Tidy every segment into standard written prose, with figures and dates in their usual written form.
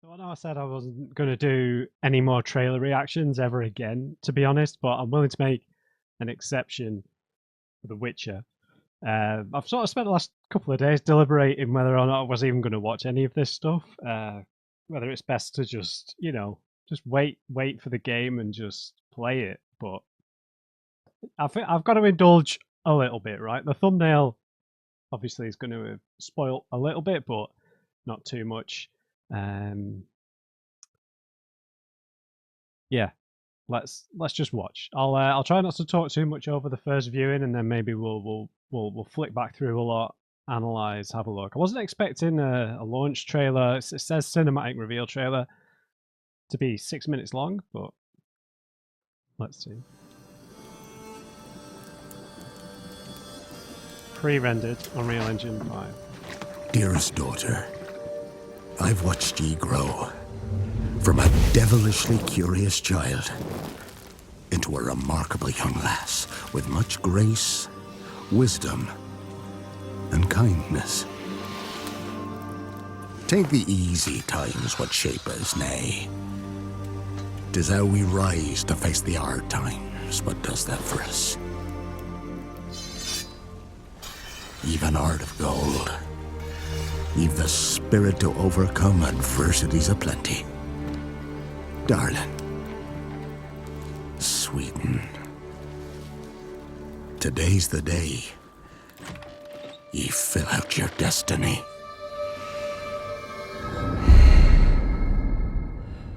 So I know I said I wasn't going to do any more trailer reactions ever again, to be honest, but I'm willing to make an exception for The Witcher. I've sort of spent the last couple of days deliberating whether or not I was even going to watch any of this stuff. Whether it's best to just, just wait for the game and just play it. But I think I've got to indulge a little bit, right? The thumbnail obviously is going to spoil a little bit, but not too much. Yeah, let's just watch. I'll try not to talk too much over the first viewing, and then maybe we'll flick back through a lot, analyze, have a look. I wasn't expecting a launch trailer. It says cinematic reveal trailer to be 6 minutes long, but let's see. Pre-rendered Unreal Engine 5. Dearest daughter, I've watched ye grow from a devilishly curious child into a remarkable young lass with much grace, wisdom, and kindness. Take the easy times what shape us, nay. 'Tis how we rise to face the hard times what does that for us. You've an heart of gold. You've the spirit to overcome adversities aplenty. Darling, sweeten. Today's the day ye fill out your destiny.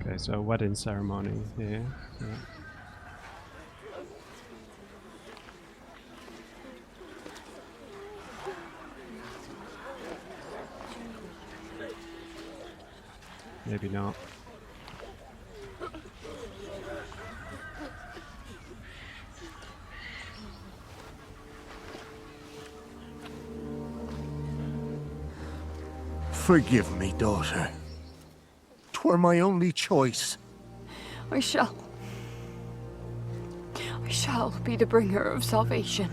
Okay, so wedding ceremony here. Yeah. Maybe not. Forgive me, daughter. 'Twere my only choice. I shall be the bringer of salvation.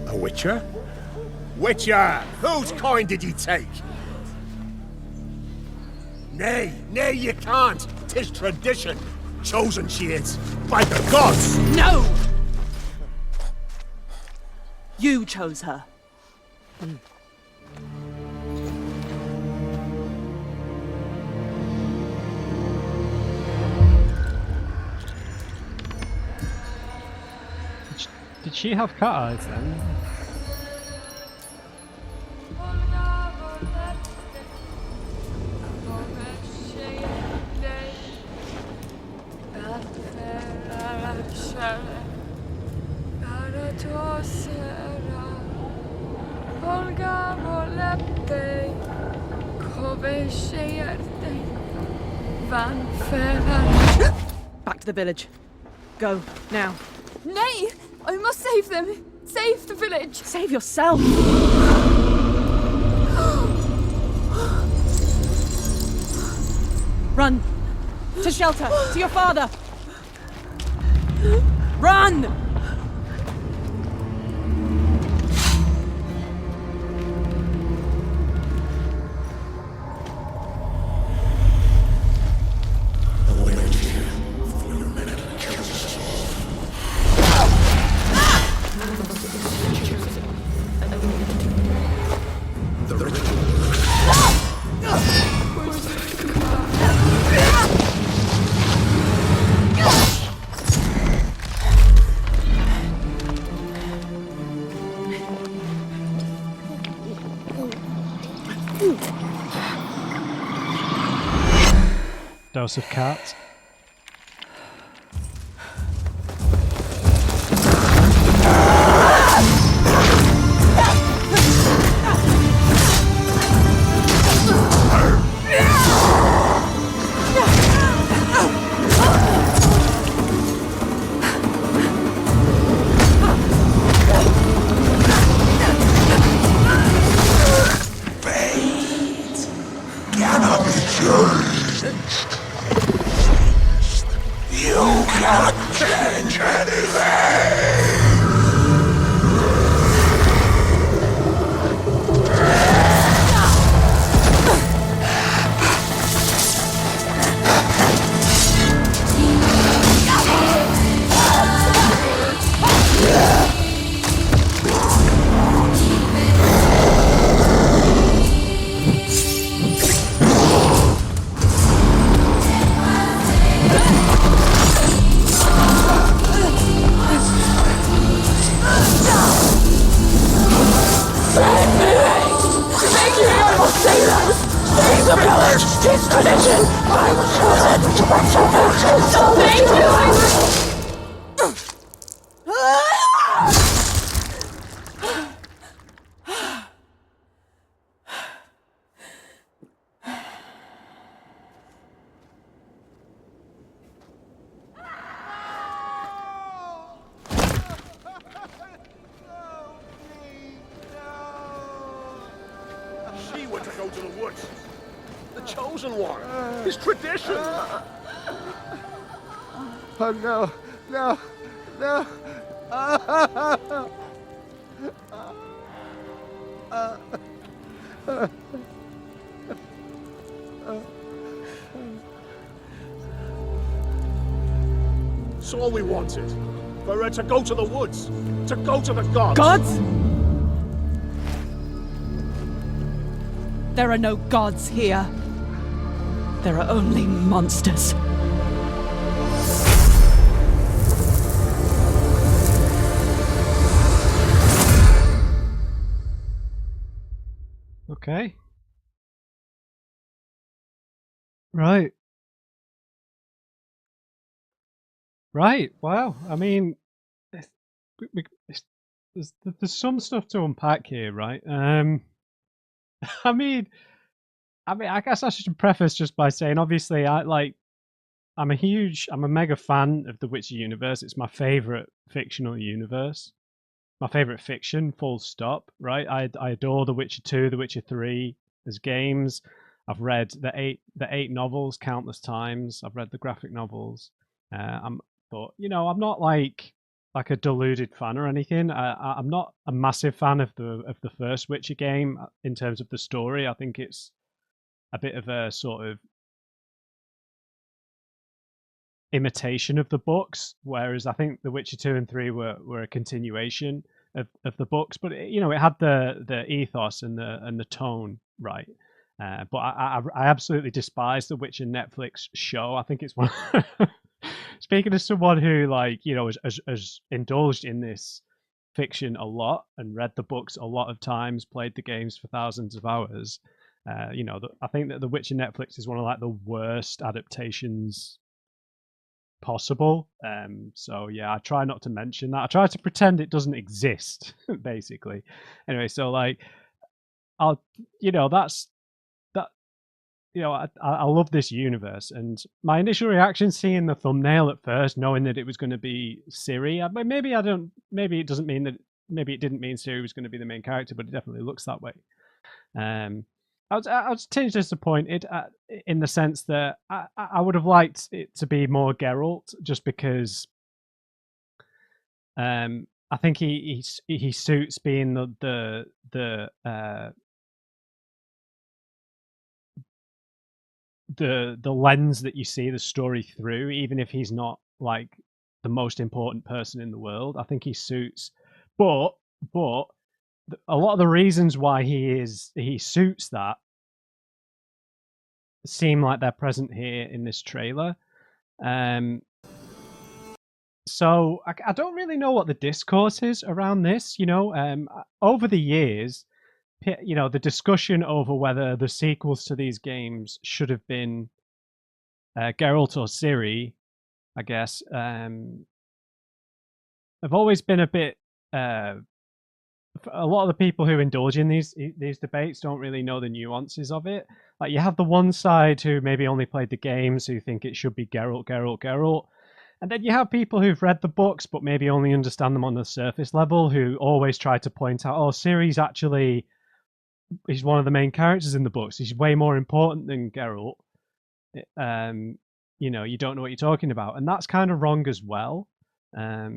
A Witcher? Witcher! Whose coin did ye take? Nay, you can't. 'Tis tradition. Chosen she is, by the gods! No! You chose her. Did she have cat eyes then? Back to the village. Go, now. Nay! I must save them! Save the village! Save yourself! Run! To shelter! To your father! Run! Dose of cat. Fate cannot be changed. the village! It's tradition! I was chosen to resurrect! So thank you! She were to go to the woods. The chosen one. His tradition. Oh no, no, no. It's all we wanted. For her to go to the woods. To go to the gods. Gods? There are no gods here. There are only monsters. Okay. Right. Right. Wow. I mean, there's some stuff to unpack here, right? I mean, I guess I should preface just by saying, obviously, I'm a mega fan of the Witcher universe. It's my favorite fictional universe, my favorite fiction. Full stop. Right? I adore The Witcher 2, The Witcher 3 as games. I've read the eight novels countless times. I've read the graphic novels. But I'm not like a deluded fan or anything. I'm not a massive fan of the first Witcher game in terms of the story. I think it's a bit of a sort of imitation of the books, whereas I think The Witcher 2 and 3 were a continuation of the books. But it had the ethos and the tone right. But I absolutely despise the Witcher Netflix show. I think it's one. Speaking as someone who has indulged in this fiction a lot and read the books a lot of times, played the games for thousands of hours, I think that The Witcher Netflix is one of like the worst adaptations possible. So yeah, I try not to mention that. I try to pretend it doesn't exist, basically. Anyway, so like, that's that. I love this universe, and my initial reaction seeing the thumbnail at first, knowing that it was going to be Ciri, maybe it doesn't mean that, maybe it didn't mean Ciri was going to be the main character, but it definitely looks that way. I was tinged disappointed in the sense that I would have liked it to be more Geralt, just because I think he suits being the lens that you see the story through, even if he's not like the most important person in the world. I think he suits, but a lot of the reasons why he suits that seem like they're present here in this trailer. So I don't really know what the discourse is around this. Over the years, the discussion over whether the sequels to these games should have been Geralt or Ciri, I guess, have always been a bit. A lot of the people who indulge in these debates don't really know the nuances of it. Like, you have the one side who maybe only played the games, who think it should be Geralt, and then you have people who've read the books but maybe only understand them on the surface level, who always try to point out, oh, Ciri's actually, he's one of the main characters in the books. He's way more important than Geralt. You don't know what you're talking about, and that's kind of wrong as well. I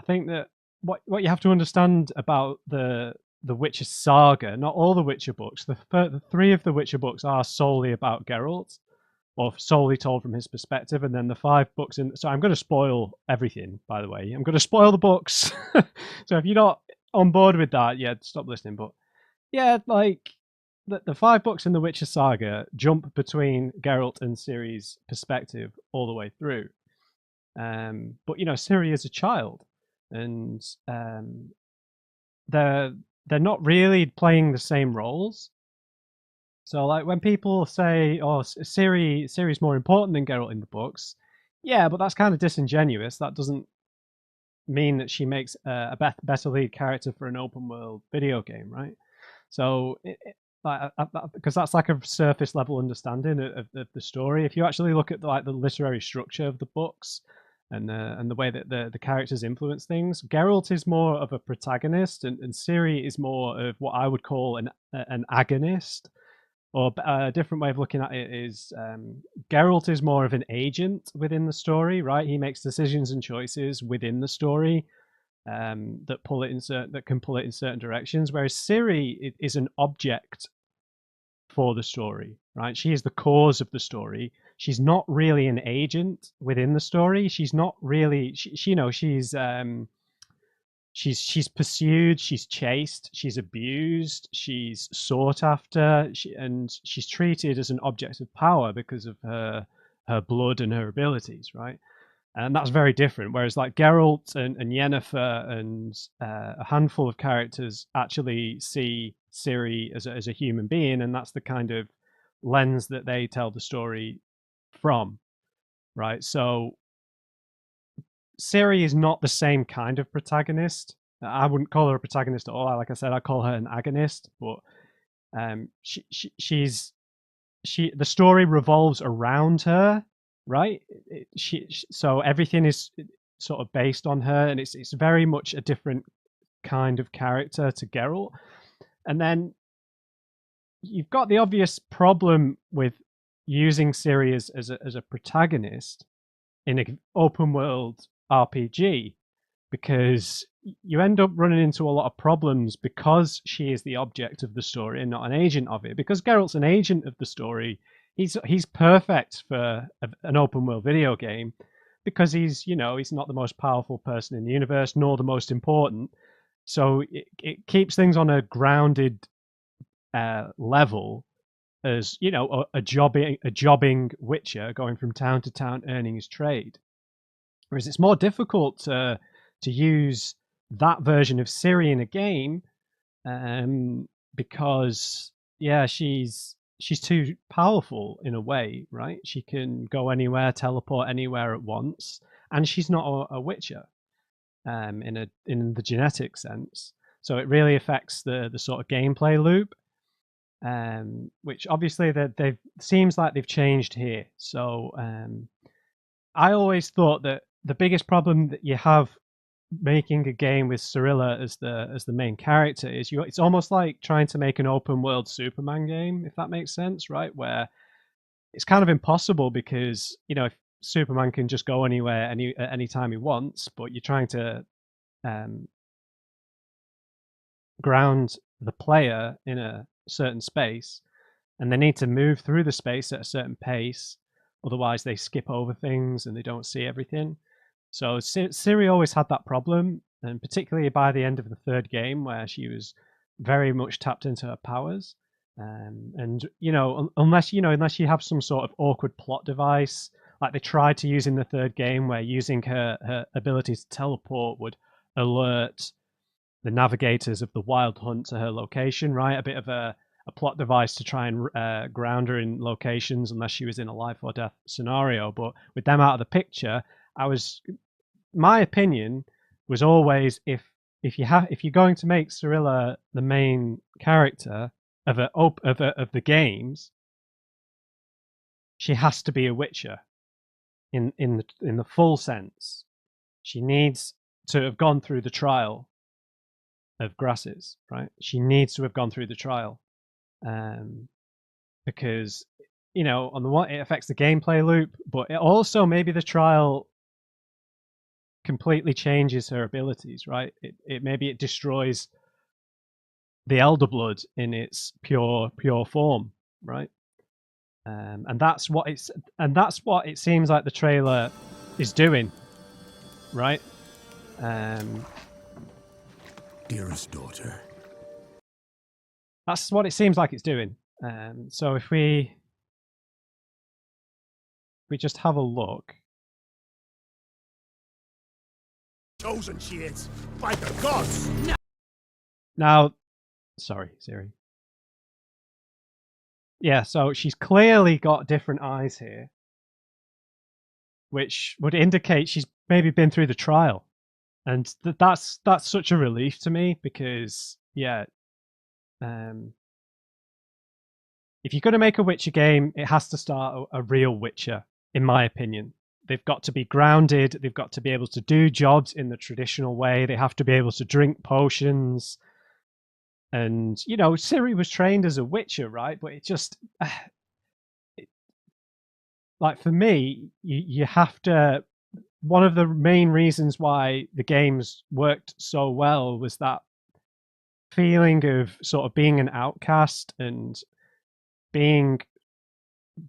think that what you have to understand about the Witcher saga, not all the Witcher books, the three of the Witcher books are solely about Geralt, or solely told from his perspective, and then the 5 books in. So I'm going to spoil everything, by the way. I'm going to spoil the books. So if you're not on board with that, yeah, stop listening. But yeah, like the 5 books in the Witcher saga jump between Geralt and Ciri's perspective all the way through. But Ciri is a child, and they're not really playing the same roles. So like when people say, "Oh, Ciri's more important than Geralt in the books," yeah, but that's kind of disingenuous. That doesn't mean that she makes a better lead character for an open world video game, right? So, because that's like a surface level understanding of the story. If you actually look at the literary structure of the books and the way that the characters influence things, Geralt is more of a protagonist, and Ciri is more of what I would call an agonist. Or a different way of looking at it is Geralt is more of an agent within the story, right? He makes decisions and choices within the story that can pull it in certain directions. Whereas Ciri is an object for the story, right? She is the cause of the story. She's not really an agent within the story. She's not really, she's pursued, she's chased, she's abused, she's sought after, and she's treated as an object of power because of her blood and her abilities, right? And that's very different. Whereas like Geralt and Yennefer and a handful of characters actually see Ciri as a human being, and that's the kind of lens that they tell the story from, right? So Ciri is not the same kind of protagonist. I wouldn't call her a protagonist at all. Like I said, I call her an agonist. But the story revolves around her, right? So everything is sort of based on her, and it's very much a different kind of character to Geralt. And then you've got the obvious problem with using Ciri as a protagonist in an open world RPG, because you end up running into a lot of problems because she is the object of the story and not an agent of it. Because Geralt's an agent of the story, he's perfect for an open world video game because he's not the most powerful person in the universe nor the most important. So it keeps things on a grounded level as a jobbing witcher going from town to town earning his trade. Whereas it's more difficult to use that version of Ciri in a game because she's too powerful in a way, right? She can go anywhere, teleport anywhere at once, and she's not a witcher in the genetic sense. So it really affects the sort of gameplay loop, which obviously they've seems like they've changed here. So I always thought that the biggest problem that you have making a game with Cirilla as the main character is it's almost like trying to make an open world Superman game, if that makes sense, right? Where it's kind of impossible because if Superman can just go anywhere at any time he wants, but you're trying to ground the player in a certain space, and they need to move through the space at a certain pace, otherwise they skip over things and they don't see everything. So Ciri always had that problem, and particularly by the end of the third game, where she was very much tapped into her powers. And unless you have some sort of awkward plot device, like they tried to use in the third game, where using her ability to teleport would alert the navigators of the Wild Hunt to her location, right? A bit of a plot device to try and ground her in locations unless she was in a life or death scenario. But with them out of the picture, my opinion was always if you're going to make Cirilla the main character of the games, she has to be a Witcher in the full sense. She needs to have gone through the trial of grasses, right? She needs to have gone through the trial, because on the one, it affects the gameplay loop, but it also maybe the trial completely changes her abilities, right? It maybe it destroys the elder blood in its pure form, right? And that's what it seems like the trailer is doing, right? Dearest daughter. That's what it seems like it's doing. So if we just have a look. Chosen she is, by the gods! Now, sorry, Ciri. yeah, so she's clearly got different eyes here, which would indicate she's maybe been through the trial, and that's such a relief to me because yeah, um, if you're going to make a Witcher game, it has to start a real Witcher, in my opinion. They've got to be grounded. They've got to be able to do jobs in the traditional way. They have to be able to drink potions. And, you know, Ciri was trained as a Witcher, right? But it just, like, for me, you have to. One of the main reasons why the games worked so well was that feeling of sort of being an outcast and being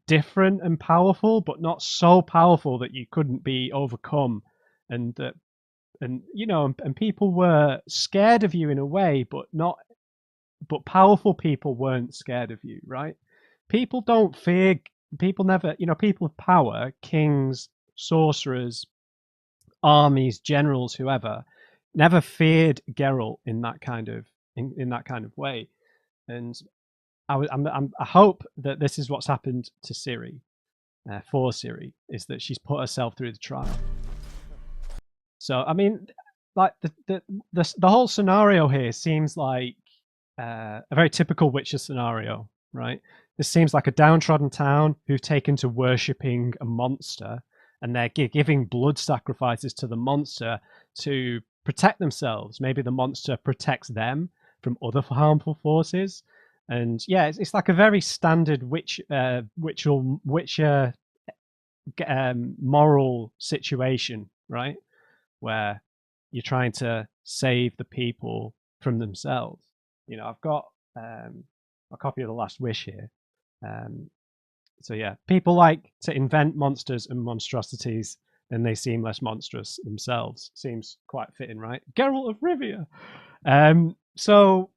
different and powerful, but not so powerful that you couldn't be overcome, and that, and you know, and people were scared of you in a way, but not, but powerful people weren't scared of you, right? People don't fear, people never, you know, people of power, kings, sorcerers, armies, generals, whoever, never feared Geralt in that kind of in that kind of way, and I hope that this is what's happened to Ciri, for Ciri, is that she's put herself through the trial. So I mean, like the whole scenario here seems like a very typical Witcher scenario, right? This seems like a downtrodden town who've taken to worshipping a monster, and they're giving blood sacrifices to the monster to protect themselves. Maybe the monster protects them from other harmful forces. And yeah, it's like a very standard Witcher moral situation, right? Where you're trying to save the people from themselves. You know, I've got a copy of The Last Wish here. So yeah, people like to invent monsters and monstrosities, and they seem less monstrous themselves. Seems quite fitting, right? Geralt of Rivia. So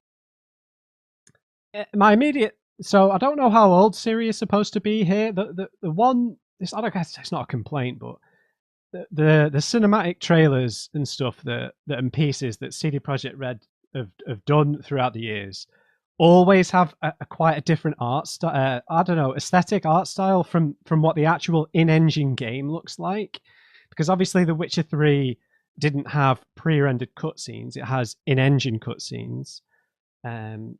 my immediate, so I don't know how old Ciri is supposed to be here. The one, I don't guess it's not a complaint, but the cinematic trailers and stuff that and pieces that CD Projekt Red have done throughout the years always have a quite a different art style. I don't know, aesthetic art style from what the actual in-engine game looks like, because obviously The Witcher 3 didn't have pre-rendered cutscenes; it has in-engine cutscenes.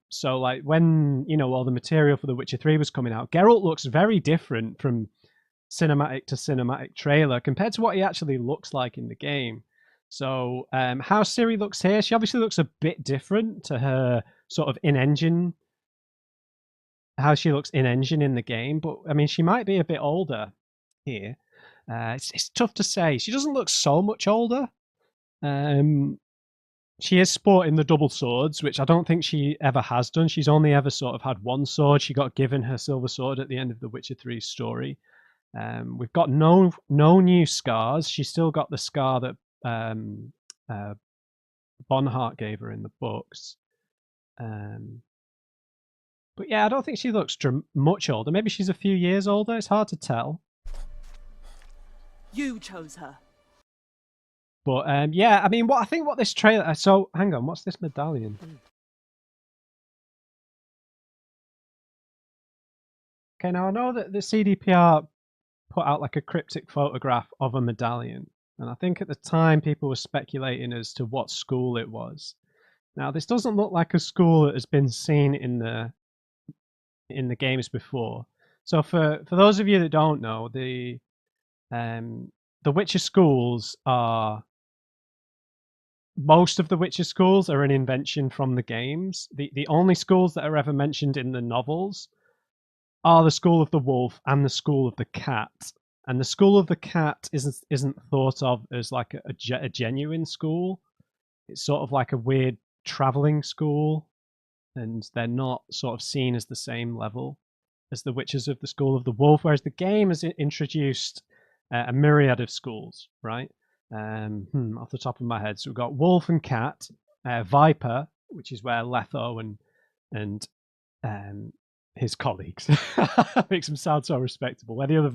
So like when, you know, all the material for The Witcher 3 was coming out, Geralt looks very different from cinematic to cinematic trailer compared to what he actually looks like in the game. So how Ciri looks here, she obviously looks a bit different to her sort of in-engine, how she looks in-engine in the game. But I mean, she might be a bit older here. It's tough to say. She doesn't look so much older. She is sporting the double swords, which I don't think she ever has done. She's only ever sort of had one sword. She got given her silver sword at the end of the Witcher 3 story. We've got no new scars. She's still got the scar that Bonhart gave her in the books. But yeah, I don't think she looks much older. Maybe she's a few years older. It's hard to tell. You chose her. But yeah, I mean, what this trailer. So hang on, what's this medallion? Okay, now I know that the CDPR put out like a cryptic photograph of a medallion, and I think at the time people were speculating as to what school it was. Now this doesn't look like a school that has been seen in the games before. So for those of you that don't know, the Witcher schools are, most of the Witcher schools are an invention from the games. The only schools that are ever mentioned in the novels are the School of the Wolf and the School of the Cat. And the School of the Cat isn't thought of as like a genuine school. It's sort of like a weird traveling school, and they're not sort of seen as the same level as the Witches of the School of the Wolf, whereas the game has introduced a myriad of schools, right? Off the top of my head, so we've got Wolf and Cat, Viper, which is where Letho and his colleagues makes him sound so respectable. Where the other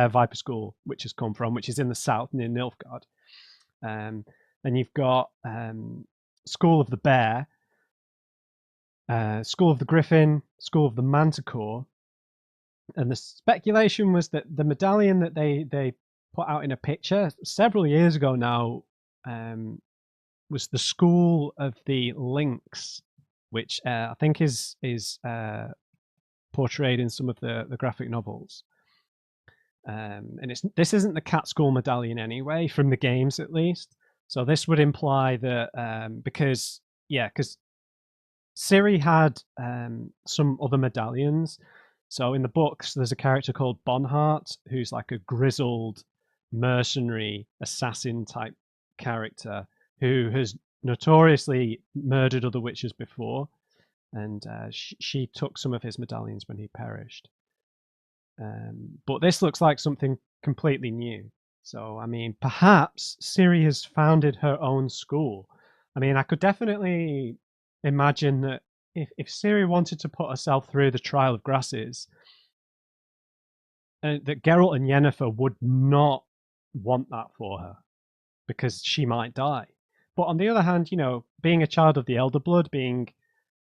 Viper School, which has come from, which is in the south near Nilfgaard. Then you've got School of the Bear, School of the Griffin, School of the Manticore, and the speculation was that the medallion that they put out in a picture several years ago now was the School of the Lynx, which I think is portrayed in some of the graphic novels. And this isn't the Cat School medallion anyway, from the games at least. So this would imply that because Ciri had some other medallions. So in the books, there's a character called Bonhart, who's like a grizzled mercenary assassin type character who has notoriously murdered other witches before, and she took some of his medallions when he perished. But this looks like something completely new. So, I mean, perhaps Ciri has founded her own school. I mean, I could definitely imagine that if Ciri wanted to put herself through the trial of grasses, that Geralt and Yennefer would not want that for her because she might die. But on the other hand, you know, being a child of the Elder Blood, being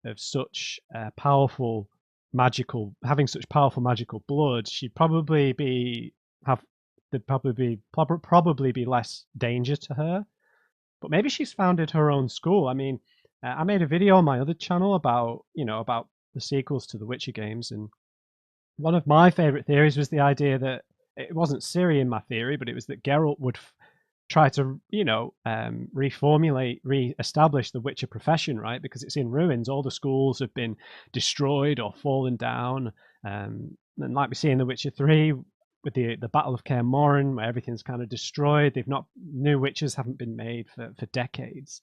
of such powerful magical, having such powerful magical blood, she'd probably be there'd probably be less danger to her. But maybe she's founded her own school. I mean, I made a video on my other channel about the sequels to the Witcher games, and one of my favorite theories was the idea that it wasn't Ciri in my theory, but it was that Geralt would try to, reformulate, re-establish the Witcher profession, right? Because it's in ruins. All the schools have been destroyed or fallen down. And like we see in The Witcher 3, with the Battle of Kaer Morhen, where everything's kind of destroyed. New witches haven't been made for decades.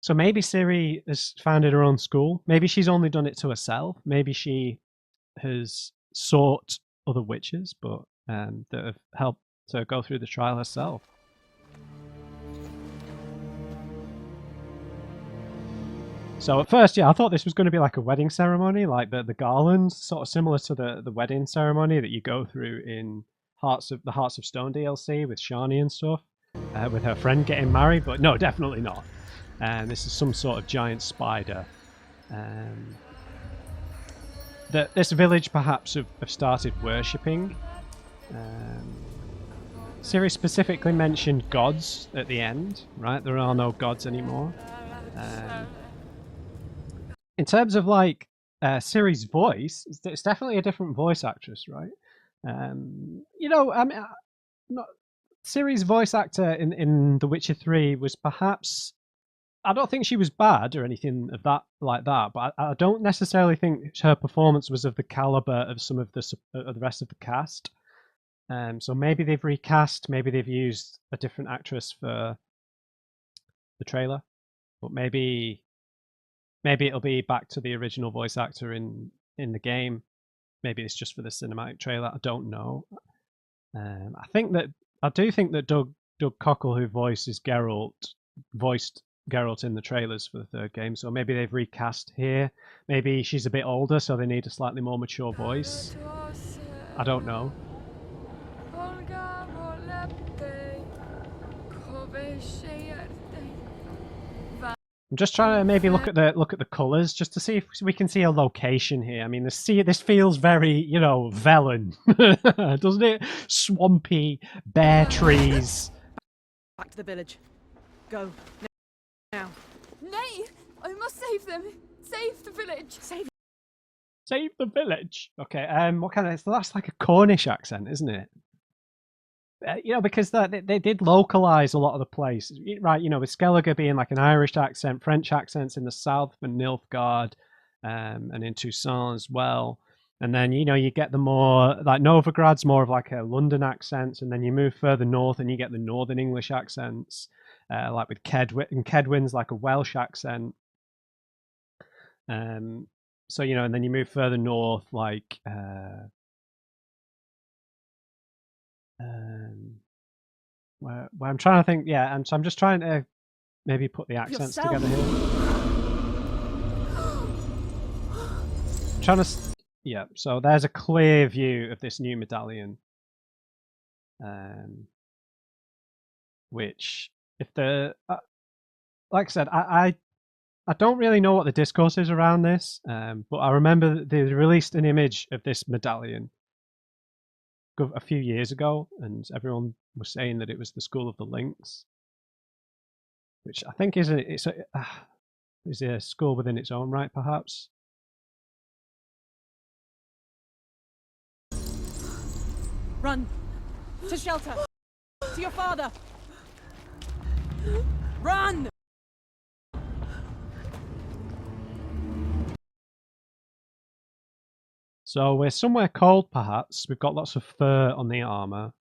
So maybe Ciri has founded her own school. Maybe she's only done it to herself. Maybe she has sought other witches, but that have helped to go through the trial herself. So at first, I thought this was going to be like a wedding ceremony, like the garlands, sort of similar to the wedding ceremony that you go through in Hearts of Stone DLC with Shani and stuff, with her friend getting married. But no, definitely not. And this is some sort of giant spider. This village perhaps have started worshipping. Ciri specifically mentioned gods at the end, right? There are no gods anymore. In terms of like Ciri's voice, it's definitely a different voice actress, right? I mean, Ciri's voice actor in The Witcher 3 was perhaps, I don't think she was bad or anything of that like that, but I don't necessarily think her performance was of the caliber of some of the rest of the cast. So maybe they've recast, maybe they've used a different actress for the trailer, but maybe it'll be back to the original voice actor in the game. Maybe it's just for the cinematic trailer. I don't know. I do think that Doug Cockle, who voices Geralt, voiced Geralt in the trailers for the third game. So maybe they've recast here. Maybe she's a bit older, so they need a slightly more mature voice. I don't know. I'm just trying to maybe look at the colours just to see if we can see a location here. I mean, this feels very, Velen, doesn't it? Swampy, bare trees. Back to the village. Go. Now. Nay! I must save them! Save the village! Save the village. Okay. What kind of? That's like a Cornish accent, isn't it? Because they did localize a lot of the place, right? With Skellige being like an Irish accent, French accents in the south for Nilfgaard, and in Toussaint as well. And then you get the more like Novigrad's more of like a London accent, and then you move further north and you get the Northern English accents, like with Kedwin, and Kedwin's like a Welsh accent. So and then you move further north, like. Where I'm trying to think, and so I'm just trying to maybe put the accents together here. I'm trying to, so there's a clear view of this new medallion, which if like I said, I I don't really know what the discourse is around this, but I remember that they released an image of this medallion a few years ago, and everyone was saying that it was the School of the Lynx, which I think is a school within its own right, perhaps. Run! To shelter! To your father! Run! So we're somewhere cold, perhaps. We've got lots of fur on the armor.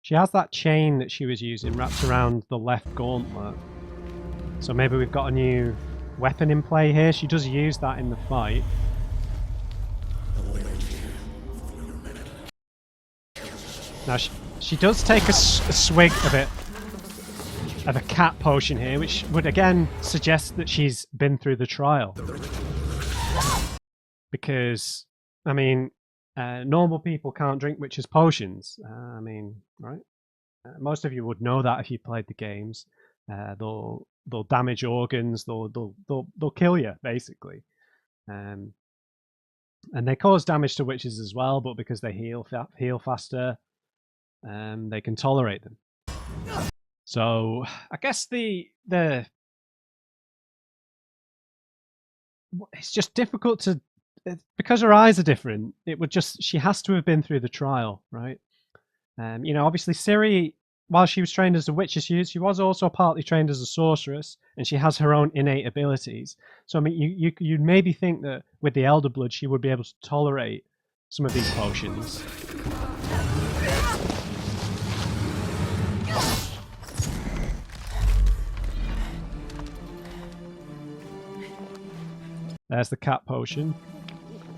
She has that chain that she was using wrapped around the left gauntlet. So maybe we've got a new weapon in play here. She does use that in the fight. Now she does take a swig of a cat potion here, which would again suggest that she's been through the trial. Because, I mean, normal people can't drink witches' potions. I mean, right? Most of you would know that if you played the games. They'll damage organs. They'll kill you basically. And they cause damage to witches as well. But because they heal faster, they can tolerate them. So I guess it's just difficult to, because her eyes are different. She has to have been through the trial, right? You know, obviously Ciri, while she was trained as a witch, she was also partly trained as a sorceress, and she has her own innate abilities. So I mean, you'd maybe think that with the Elder Blood, she would be able to tolerate some of these potions. There's the cat potion.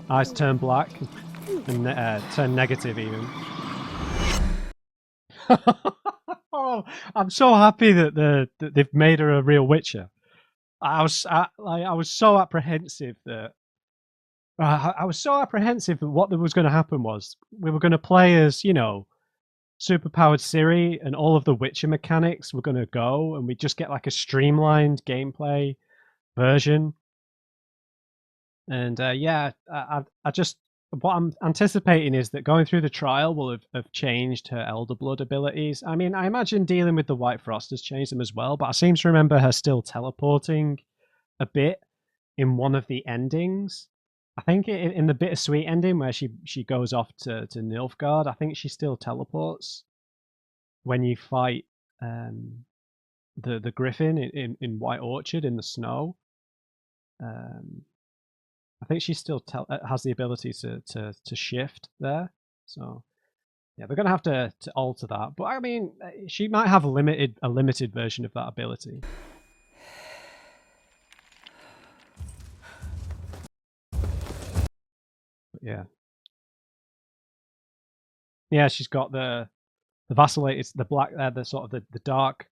Eyes turn black and turn negative even. Oh, I'm so happy that they've made her a real Witcher. I was so apprehensive that what was going to happen was we were going to play as, you know, superpowered Ciri, and all of the Witcher mechanics were going to go, and we just get like a streamlined gameplay version. And yeah, I just, what I'm anticipating is that going through the trial will have changed her Elder Blood abilities. I mean, I imagine dealing with the White Frost has changed them as well, but I seem to remember her still teleporting a bit in one of the endings. I think in the bittersweet ending where she goes off to Nilfgaard, I think she still teleports when you fight the Griffin in White Orchard in the snow. I think she still has the ability to shift there. So yeah, they're going to have to alter that. But I mean, she might have a limited version of that ability. But yeah. Yeah, she's got the vacillated, the black, the sort of the dark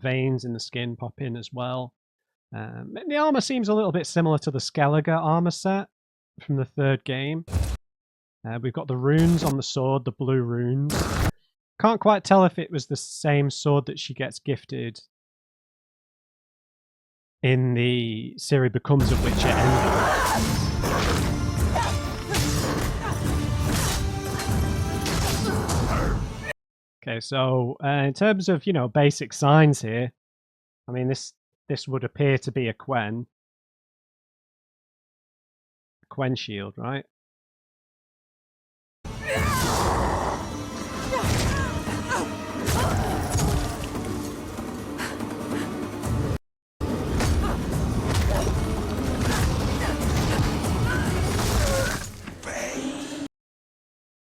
veins in the skin pop in as well. The armor seems a little bit similar to the Skellige armor set from the third game. We've got the runes on the sword, the blue runes. Can't quite tell if it was the same sword that she gets gifted in the Ciri Becomes a Witcher ending. Okay, so in terms of, you know, basic signs here, I mean, this would appear to be a Quen shield, right?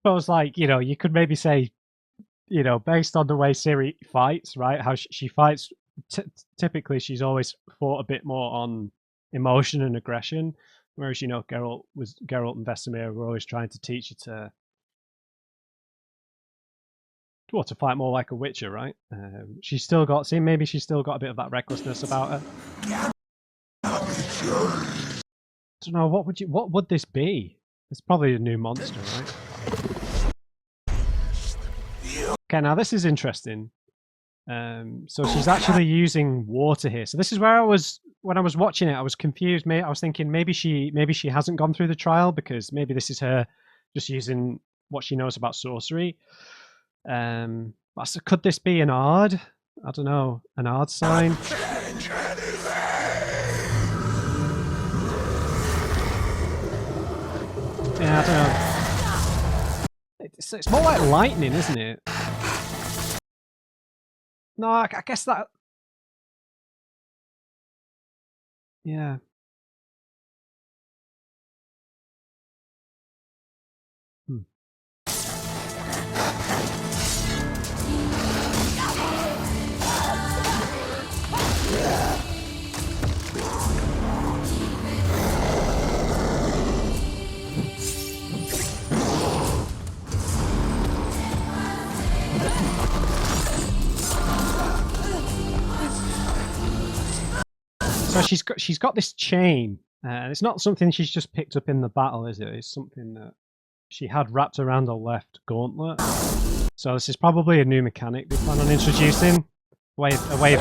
Suppose, like, you know, you could maybe say, you know, based on the way Ciri fights, right? How she fights, typically she's always fought a bit more on emotion and aggression, whereas, you know, Geralt and Vesemir were always trying to teach you to fight more like a Witcher, right? She's still got, maybe she's still got a bit of that recklessness about her. I don't know, what would this be? It's probably a new monster, right? Okay, now this is interesting. So she's actually using water here. So this is where I was when I was watching it. I was confused. I was thinking maybe she hasn't gone through the trial because maybe this is her just using what she knows about sorcery. Could this be an Ard? I don't know, an Ard sign. Yeah, I don't know. It's more like lightning, isn't it? No, I guess that. Yeah. Hmm. So she's got this chain, and it's not something she's just picked up in the battle, is it? It's something that she had wrapped around her left gauntlet. So this is probably a new mechanic they plan on introducing. A way of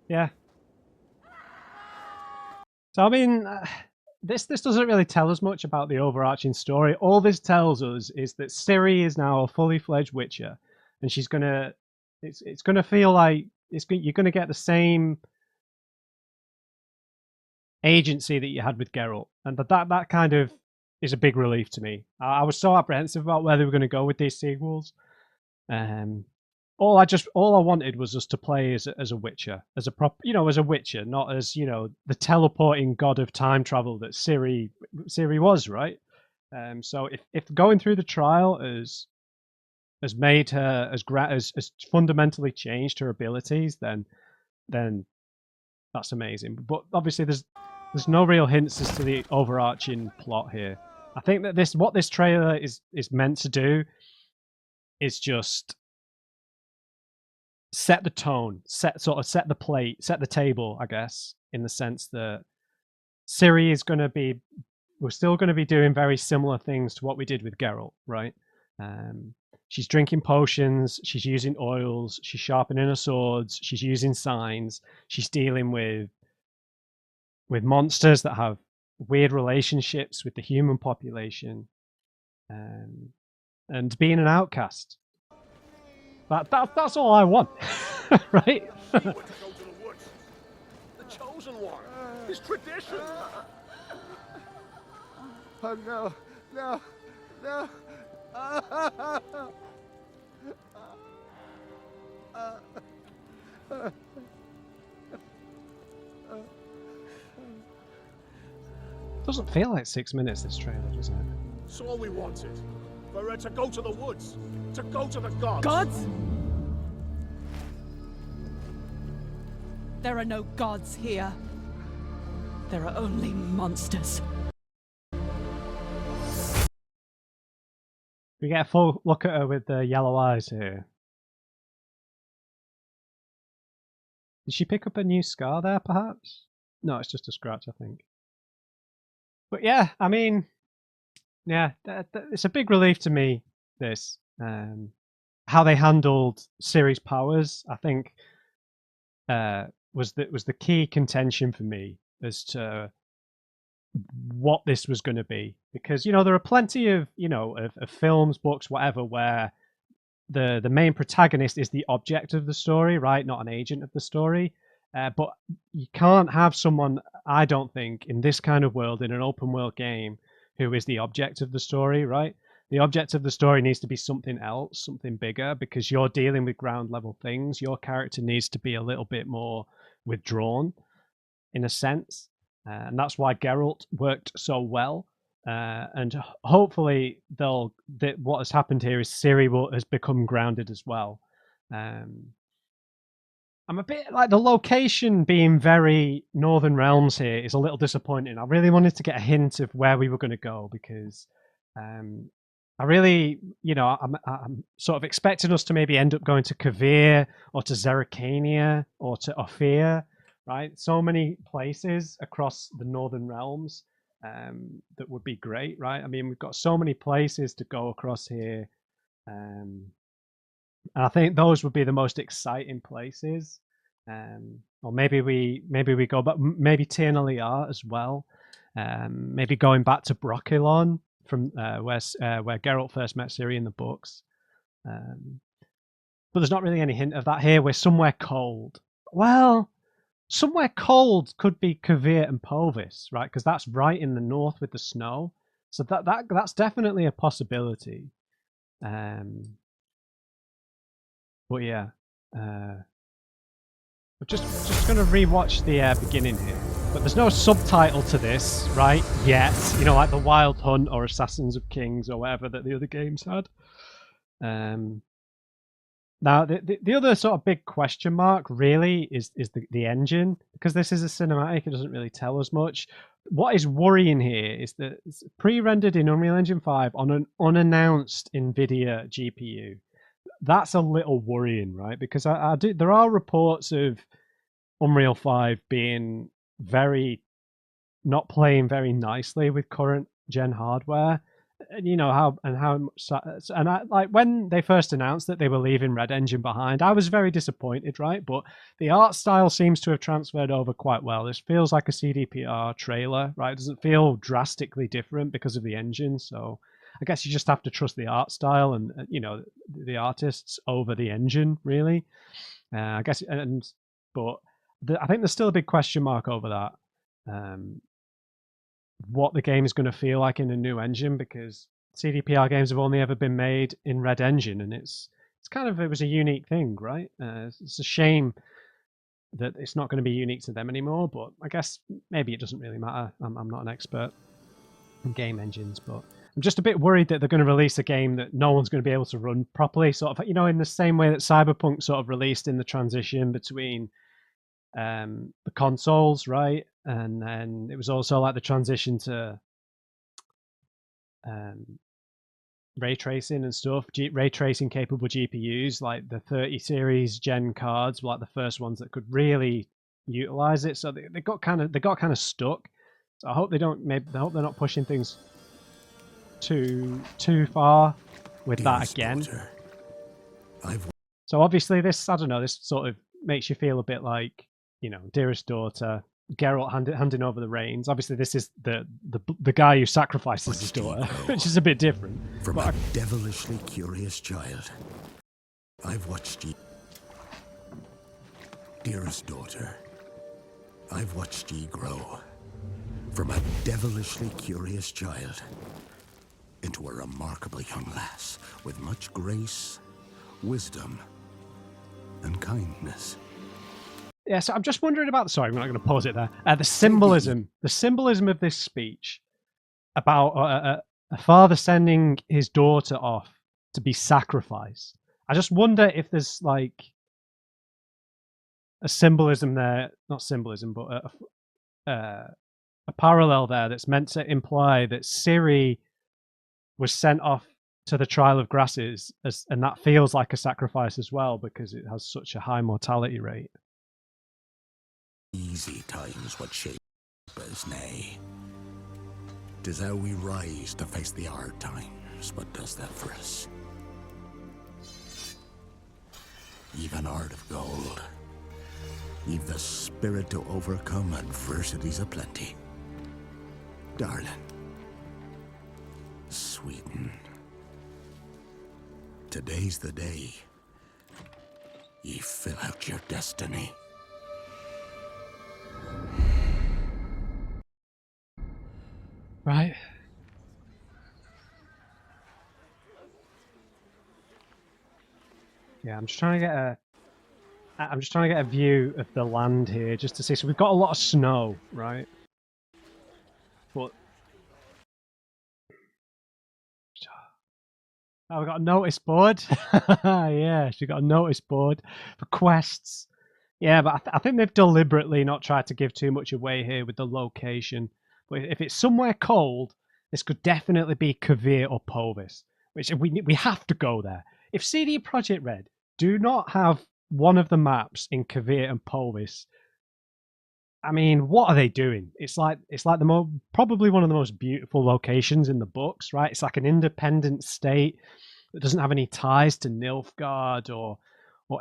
yeah. So I mean, this doesn't really tell us much about the overarching story. All this tells us is that Ciri is now a fully fledged Witcher, and she's gonna. It's gonna feel like you're gonna get the same agency that you had with Geralt, and that kind of is a big relief to me. I was so apprehensive about where they were going to go with these sequels. All I wanted was us to play as a Witcher, as as a Witcher, not as the teleporting god of time travel that Ciri was, right? So if going through the trial has made her as fundamentally changed her abilities, then that's amazing. But obviously, there's no real hints as to the overarching plot here. I think that what this trailer is meant to do is just set the tone, set the table, I guess, in the sense that Ciri is going to be, we're still going to be doing very similar things to what we did with Geralt, right? She's drinking potions, she's using oils, she's sharpening her swords, she's using signs, she's dealing with monsters that have weird relationships with the human population, and being an outcast. That's all I want, right? She went to go to the woods. The chosen one. His tradition. Oh no, no, no. Doesn't feel like 6 minutes, this trailer, does it? It's all we wanted. For her to go to the woods. To go to the gods. Gods? There are no gods here. There are only monsters. We get a full look at her with the yellow eyes here. Did she pick up a new scar there, perhaps? No, it's just a scratch, I think. But yeah, I mean, yeah, it's a big relief to me, this. How they handled Ciri's powers, I think, was the key contention for me as to what this was going to be. Because, there are plenty of, of films, books, whatever, where the main protagonist is the object of the story, right? Not an agent of the story. But you can't have someone, I don't think, in this kind of world, in an open world game, who is the object of the story, right? The object of the story needs to be something else, something bigger, because you're dealing with ground level things. Your character needs to be a little bit more withdrawn, in a sense. And that's why Geralt worked so well. And hopefully what has happened here is Ciri has become grounded as well. I'm a bit like the location being very Northern Realms here is a little disappointing. I really wanted to get a hint of where we were going to go because I really, I'm sort of expecting us to maybe end up going to Kavir or to Zerrikania or to Ophir, right? So many places across the Northern Realms that would be great, right? I mean, we've got so many places to go across here. And I think those would be the most exciting places. Or maybe we go, but maybe Tirnaliar as well. Maybe going back to Brokilon from where Geralt first met Ciri in the books. But there's not really any hint of that here. We're somewhere cold. Well, somewhere cold could be Kavir and Povis, right? Because that's right in the north with the snow. So that's definitely a possibility. But yeah, I'm just gonna rewatch the beginning here. But there's no subtitle to this, right? Yet, like the Wild Hunt or Assassins of Kings or whatever that the other games had. Now, the other sort of big question mark really is the engine, because this is a cinematic. It doesn't really tell us much. What is worrying here is that it's pre-rendered in Unreal Engine 5 on an unannounced NVIDIA GPU. That's a little worrying, right? Because there are reports of Unreal 5 being not playing very nicely with current gen hardware. And like when they first announced that they were leaving Red Engine behind, I was very disappointed, right? But the art style seems to have transferred over quite well. This feels like a CDPR trailer, right? It doesn't feel drastically different because of the engine. So I guess you just have to trust the art style and the artists over the engine, really. I guess, but I think there's still a big question mark over that. What the game is going to feel like in a new engine, because CDPR games have only ever been made in Red Engine, and it was a unique thing, right? It's a shame that it's not going to be unique to them anymore, but I guess maybe it doesn't really matter. I'm not an expert in game engines, but I'm just a bit worried that they're going to release a game that no one's going to be able to run properly, sort of, in the same way that Cyberpunk sort of released in the transition between the consoles, right? And then it was also like the transition to ray tracing and stuff, ray tracing capable GPUs, like the 30 series gen cards were like the first ones that could really utilize it. So they got kind of stuck. So I hope I hope they're not pushing things too far with that again. So obviously this sort of makes you feel a bit like, dearest daughter, Geralt handing over the reins. Obviously this is the guy who sacrifices his daughter, which is a bit different. From a devilishly curious child, I've watched ye. Dearest daughter, I've watched ye grow. From a devilishly curious child into a remarkable young lass with much grace, wisdom, and kindness. Yeah, so I'm just wondering about. Sorry, I'm not going to pause it there. The symbolism of this speech about a father sending his daughter off to be sacrificed. I just wonder if there's like a symbolism there, not symbolism, but a parallel there that's meant to imply that Ciri was sent off to the Trial of Grasses, and that feels like a sacrifice as well because it has such a high mortality rate. Easy times what shape us, nay. 'Tis how we rise to face the hard times, what does that for us? Even heart of gold. You've the spirit to overcome adversities aplenty. Darling. Sweeten. Today's the day. Ye fill out your destiny. Right. Yeah, I'm just trying to get a view of the land here, just to see. So we've got a lot of snow, right? But oh, we've got a notice board. Yeah, we've got a notice board for quests. Yeah, but I think they've deliberately not tried to give too much away here with the location. But if it's somewhere cold, this could definitely be Kavir or Povis, which we have to go there. If CD Projekt Red do not have one of the maps in Kavir and Povis, I mean, what are they doing? It's like probably one of the most beautiful locations in the books, right? It's like an independent state that doesn't have any ties to Nilfgaard or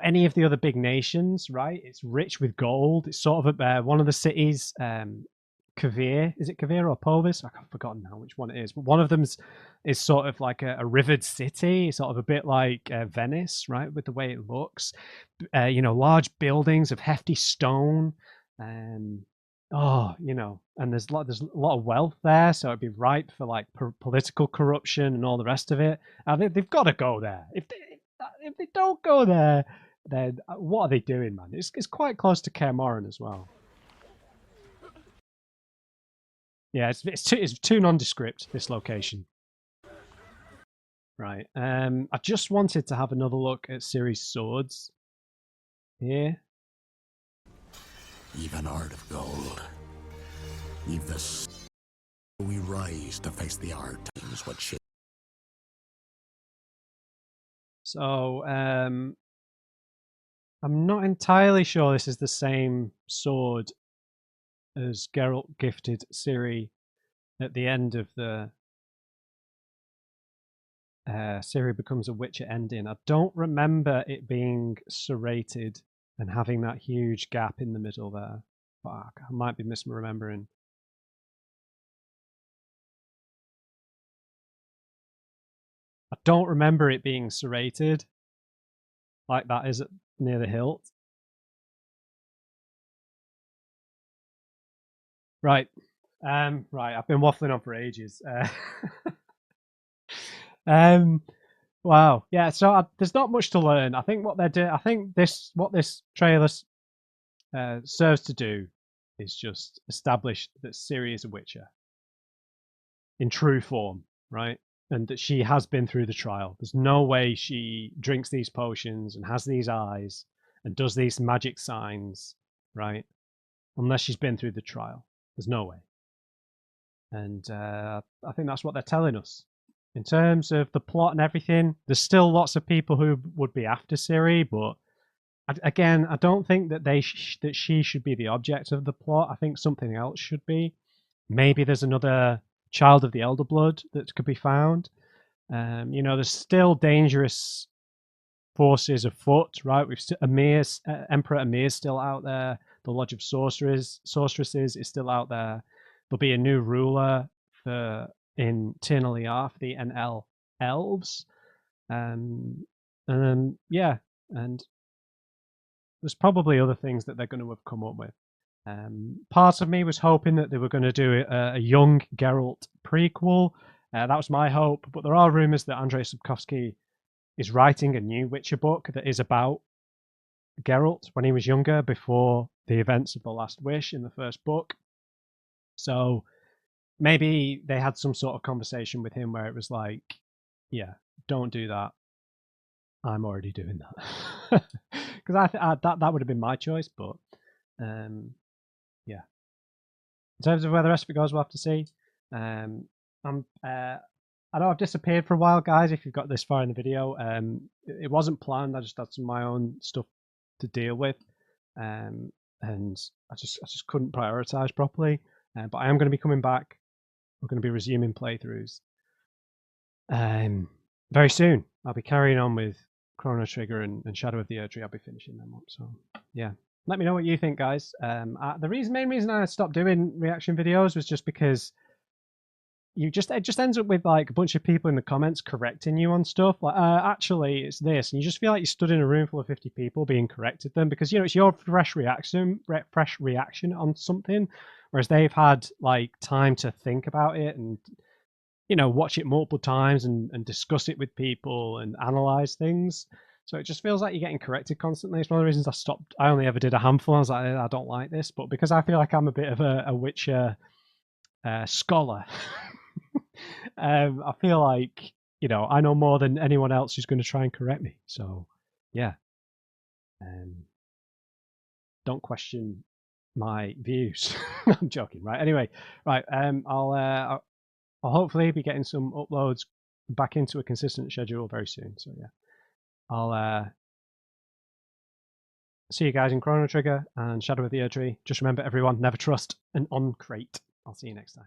any of the other big nations, right? It's rich with gold. It's sort of one of the cities, Kavir. Is it Kavir or Povis? I've forgotten now which one it is. But one of them is sort of like a rivered city, sort of a bit like Venice, right? With the way it looks. Large buildings of hefty stone. And there's a lot of wealth there, so it'd be ripe for like political corruption and all the rest of it. They've got to go there. If they don't go there, then what are they doing, man? It's quite close to Kaer Morhen as well. Yeah, it's too nondescript, this location. Right. I just wanted to have another look at Ciri's swords here. Even art of gold. Leave the we rise to face the art is what shit. So I'm not entirely sure this is the same sword as Geralt gifted Ciri at the end of the Ciri becomes a Witcher ending. I don't remember it being serrated and having that huge gap in the middle there. Fuck, I might be misremembering. I don't remember it being serrated like that is near the hilt. Right. Right, I've been waffling on for ages. Wow. Yeah, so there's not much to learn. I think what they're doing, what this trailer serves to do is just establish that Ciri is a Witcher in true form, right? And that she has been through the trial. There's no way she drinks these potions and has these eyes and does these magic signs, right? Unless she's been through the trial. There's no way. And I think that's what they're telling us. In terms of the plot and everything, there's still lots of people who would be after Ciri, but again, I don't think that that she should be the object of the plot. I think something else should be. Maybe there's another child of the Elder Blood that could be found. There's still dangerous forces afoot, right? Emperor Emir's still out there. The Lodge of Sorceresses is still out there. There'll be a new ruler in Tir Nalear for the NL elves. And there's probably other things that they're going to have come up with. Part of me was hoping that they were going to do a young Geralt prequel. That was my hope, but there are rumors that Andrzej Sapkowski is writing a new Witcher book that is about Geralt when he was younger, before the events of The Last Wish in the first book. So maybe they had some sort of conversation with him where it was like, yeah, don't do that. I'm already doing that. Because that would have been my choice, but yeah. In terms of where the rest of it goes, we'll have to see. I know I've disappeared for a while, guys. If you've got this far in the video, it wasn't planned. I just had some of my own stuff to deal with, and I just couldn't prioritize properly. But I am going to be coming back. We're going to be resuming playthroughs very soon. I'll be carrying on with Chrono Trigger and Shadow of the Erdtree. I'll be finishing them up. So yeah, let me know what you think, guys. The main reason I stopped doing reaction videos was just because it just ends up with like a bunch of people in the comments correcting you on stuff. Like, actually, it's this, and you just feel like you stood in a room full of 50 people being corrected them because it's your fresh reaction on something, whereas they've had like time to think about it and watch it multiple times and discuss it with people and analyze things. So it just feels like you're getting corrected constantly. It's one of the reasons I stopped. I only ever did a handful. I was like, I don't like this, but because I feel like I'm a bit of a Witcher scholar. I feel like I know more than anyone else who's going to try and correct me. So yeah, don't question my views. I'm joking, right? Anyway, right. I'll hopefully be getting some uploads back into a consistent schedule very soon. So yeah, I'll see you guys in Chrono Trigger and Shadow of the Erdtree. Just remember, everyone, never trust an on crate. I'll see you next time.